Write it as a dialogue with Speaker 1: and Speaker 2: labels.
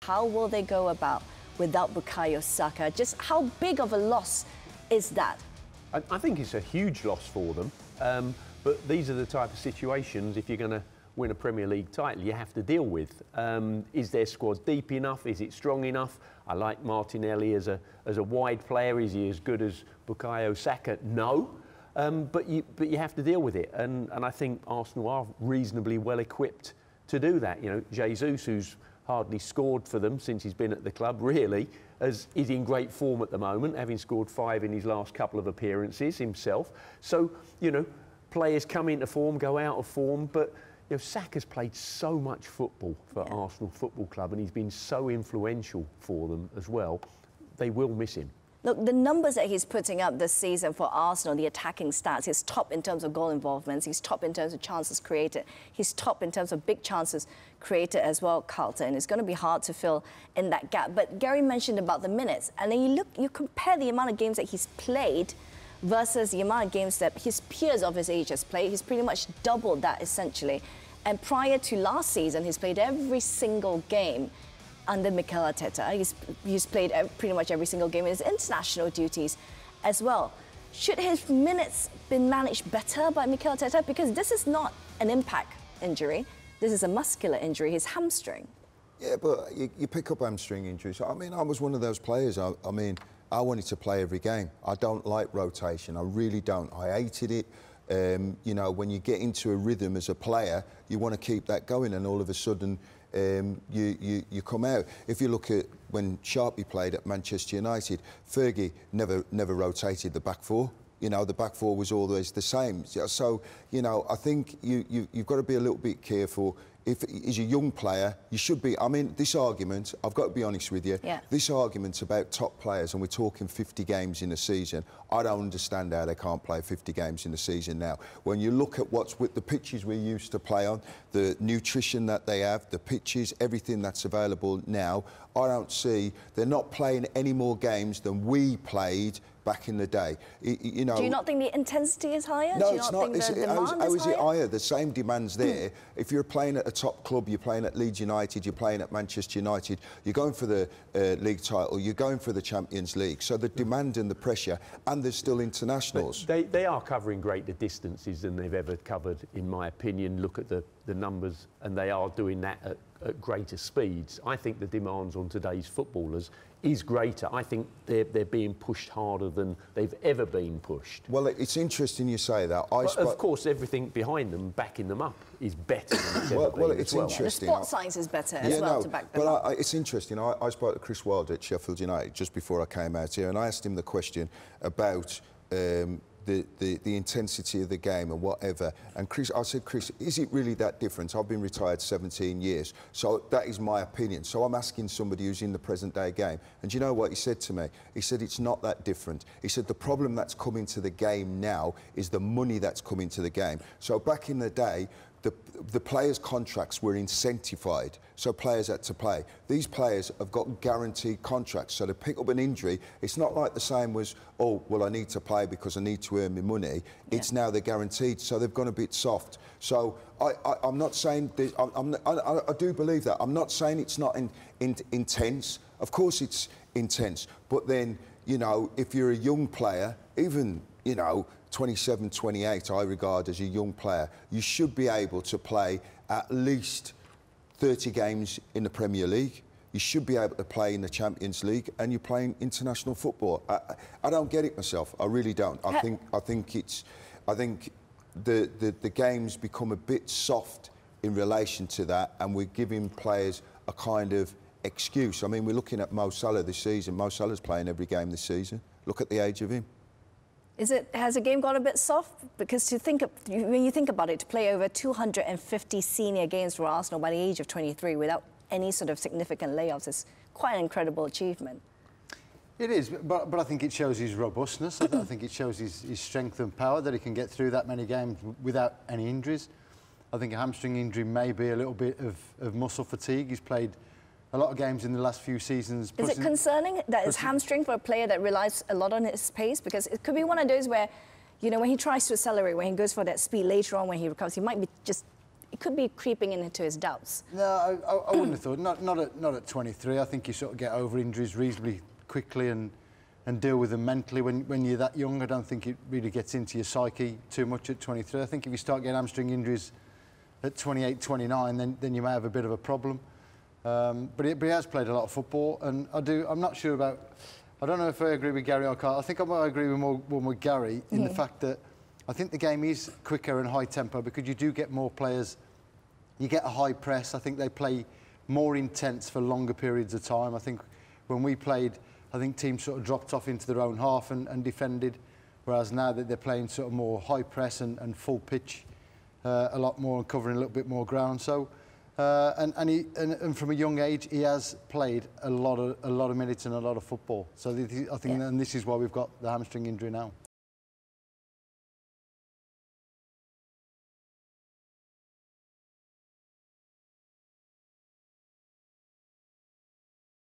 Speaker 1: How will they go about without Bukayo Saka? Just how big of a loss is that?
Speaker 2: I think it's a huge loss for them. But these are the type of situations, if you're going to win a Premier League title, you have to deal with. Is their squad deep enough? Is it strong enough? I like Martinelli as a wide player. Is he as good as Bukayo Saka? No. But you have to deal with it. And I think Arsenal are reasonably well equipped to do that. You know, Jesus, who's hardly scored for them since he's been at the club, really, is in great form at the moment, having scored 5 in his last couple of appearances himself. So, you know, players come into form, go out of form, but you know, Saka's played so much football for Arsenal Football Club, and he's been so influential for them as well. They will miss him.
Speaker 1: Look, the numbers that he's putting up this season for Arsenal, the attacking stats, he's top in terms of goal involvements, he's top in terms of chances created, he's top in terms of big chances created as well, Carlton. It's going to be hard to fill in that gap. But Gary mentioned about the minutes, and then you compare the amount of games that he's played versus the amount of games that his peers of his age has played. He's pretty much doubled that, essentially. And prior to last season, he's played every single game under Mikel Arteta. He's played pretty much every single game in his international duties as well. Should his minutes been managed better by Mikel Arteta? Because this is not an impact injury. This is a muscular injury, his hamstring.
Speaker 3: Yeah, but you pick up hamstring injuries. I mean, I was one of those players. I mean, I wanted to play every game. I don't like rotation. I really don't. I hated it. You know, when you get into a rhythm as a player, you want to keep that going, and all of a sudden you come out. If you look at when Sharpie played at Manchester United, Fergie never rotated the back four. You know, the back four was always the same. So, you know, I think you've got to be a little bit careful. If he's a young player, you should be. I mean, this argument, I've got to be honest with you, this argument's about top players, and we're talking 50 games in a season. I don't understand how they can't play 50 games in a season now. When you look at what's with the pitches we used to play on, the nutrition that they have, the pitches, everything that's available now, I don't see, they're not playing any more games than we played back in the day. You know,
Speaker 1: do you not think the intensity is higher?
Speaker 3: No,
Speaker 1: do you
Speaker 3: it's
Speaker 1: not
Speaker 3: not.
Speaker 1: think the demand
Speaker 3: How is it
Speaker 1: higher?
Speaker 3: higher? The same demand's there. If you're playing at a top club, you're playing at Leeds United, you're playing at Manchester United, you're going for the league title, you're going for the Champions League. So the demand and the pressure, and there's still internationals.
Speaker 2: They are covering greater distances than they've ever covered, in my opinion. Look at the numbers, and they are doing that at greater speeds. I think the demands on today's footballers is greater. I think they're being pushed harder than they've ever been pushed.
Speaker 3: Well, it's interesting you say that.
Speaker 2: But of course, everything behind them, backing them up, is better than it's ever been.
Speaker 3: Well, it's
Speaker 2: as well.
Speaker 3: interesting.
Speaker 1: The sport science is better as well to back them up.
Speaker 3: But it's interesting. I spoke to Chris Wilder at Sheffield United just before I came out here, and I asked him the question about the intensity of the game and whatever. And I said, Chris, is it really that different? I've been retired 17 years, so that is my opinion. So I'm asking somebody who's in the present day game. And do you know what he said to me? He said, it's not that different. He said, the problem that's coming to the game now is the money that's coming to the game. So back in the day, the players' contracts were incentivied, so players had to play. These players have got guaranteed contracts, so to pick up an injury, it's not like the same as, oh, well, I need to play because I need to earn my money. It's now they're guaranteed, so they've gone a bit soft. So I'm not saying this, I do believe that. I'm not saying it's not intense. Of course it's intense, but then, you know, if you're a young player, even, you know, 27, 28, I regard as a young player, you should be able to play at least 30 games in the Premier League. You should be able to play in the Champions League, and you're playing international football. I don't get it myself. I really don't. I think the game's become a bit soft in relation to that, and we're giving players a kind of excuse. I mean, we're looking at Mo Salah this season. Mo Salah's playing every game this season. Look at the age of him.
Speaker 1: Has the game got a bit soft? Because when you think about it, to play over 250 senior games for Arsenal by the age of 23 without any sort of significant layoffs is quite an incredible achievement.
Speaker 4: It is, but I think it shows his robustness. I think it shows his strength and power, that he can get through that many games without any injuries. I think a hamstring injury may be a little bit of muscle fatigue. He's played a lot of games in the last few seasons.
Speaker 1: Is it concerning that it's hamstring for a player that relies a lot on his pace? Because it could be one of those where, you know, when he tries to accelerate, when he goes for that speed later on when he recovers, he might be just it could be creeping into his doubts.
Speaker 4: No, I wouldn't have thought. Not at 23. I think you sort of get over injuries reasonably quickly and deal with them mentally when you're that young. I don't think it really gets into your psyche too much at 23. I think if you start getting hamstring injuries at 28, 29, then you may have a bit of a problem. But he has played a lot of football, and I'm not sure about. I don't know if I agree with Gary or Carl. I think I might agree more with Gary in the fact that I think the game is quicker and high tempo because you do get more players. You get a high press. I think they play more intense for longer periods of time. I think when we played, I think teams sort of dropped off into their own half and defended, whereas now that they're playing sort of more high press and full pitch a lot more and covering a little bit more ground. So. And from a young age, he has played a lot of minutes and a lot of football. So I think, and this is why we've got the hamstring injury now.